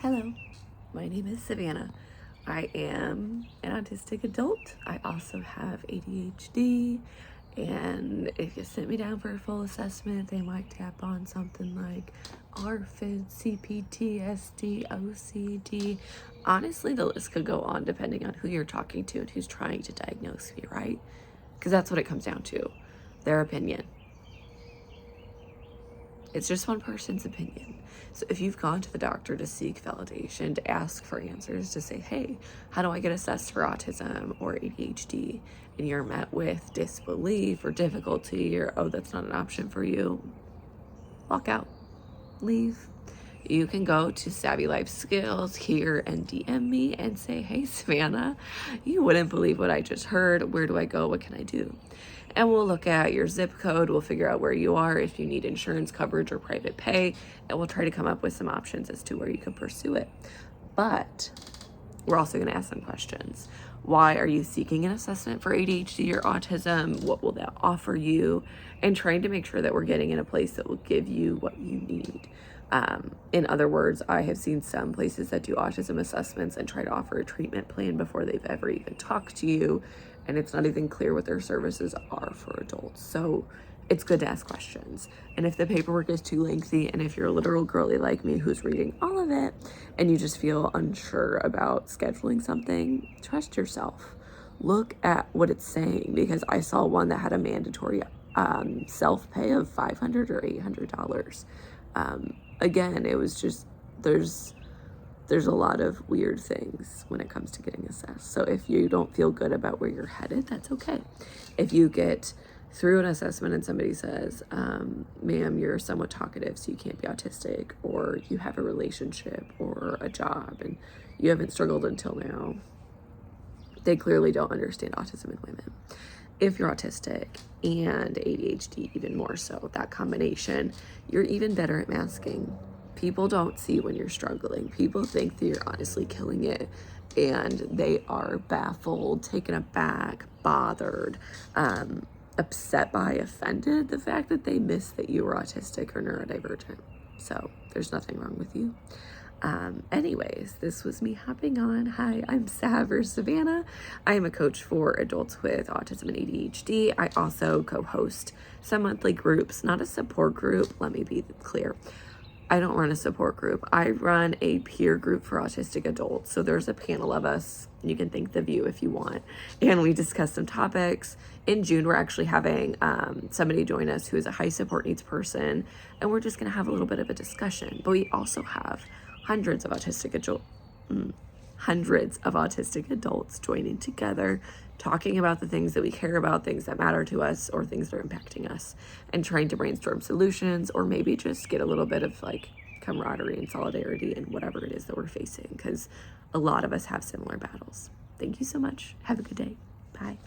Hello, my name is Savannah. I am an autistic adult. I also have ADHD, and if you sit me down for a full assessment, they might tap on something like ARFID, CPTSD, OCD. Honestly, the list could go on depending on who you're talking to and who's trying to diagnose you, right? Because that's what it comes down to, their opinion. It's just one person's opinion. So if you've gone to the doctor to seek validation, to ask for answers, to say, hey, how do I get assessed for autism or ADHD? And you're met with disbelief or difficulty or, oh, that's not an option for you, walk out, leave. You can go to Savvy Life Skills here and DM me and say, hey, Savannah, you wouldn't believe what I just heard. Where do I go? What can I do? And we'll look at your zip code. We'll figure out where you are, if you need insurance coverage or private pay, and we'll try to come up with some options as to where you can pursue it. But we're also going to ask some questions. Why are you seeking an assessment for ADHD or autism? What will that offer you? And trying to make sure that we're getting in a place that will give you what you need. In other words, I have seen some places that do autism assessments and try to offer a treatment plan before they've ever even talked to you, and it's not even clear what their services are for adults. So it's good to ask questions. And if the paperwork is too lengthy, and if you're a literal girly like me who's reading all of it, and you just feel unsure about scheduling something, trust yourself. Look at what it's saying, because I saw one that had a mandatory self-pay of $500 or $800. Again, it was just, there's a lot of weird things when it comes to getting assessed. So if you don't feel good about where you're headed, that's okay. If you get through an assessment and somebody says, ma'am, you're somewhat talkative, so you can't be autistic, or you have a relationship or a job and you haven't struggled until now, they clearly don't understand autism in women. If you're autistic and ADHD, even more so, that combination, you're even better at masking. People don't see when you're struggling. People think that you're honestly killing it, and they are baffled, taken aback, bothered, upset by, offended, the fact that they missed that you were autistic or neurodivergent. So there's nothing wrong with you. Anyways, this was me hopping on. Hi, I'm Sav or Savannah. I am a coach for adults with autism and ADHD. I also co-host some monthly groups, not a support group. Let me be clear. I don't run a support group. I run a peer group for autistic adults. So there's a panel of us. You can thank The View if you want. And we discuss some topics. In June, we're actually having somebody join us who is a high support needs person. And we're just going to have a little bit of a discussion. But we also have hundreds of autistic adults joining together, talking about the things that we care about, things that matter to us, or things that are impacting us, and trying to brainstorm solutions, or maybe just get a little bit of like camaraderie and solidarity in whatever it is that we're facing, because a lot of us have similar battles. Thank you so much. Have a good day. Bye.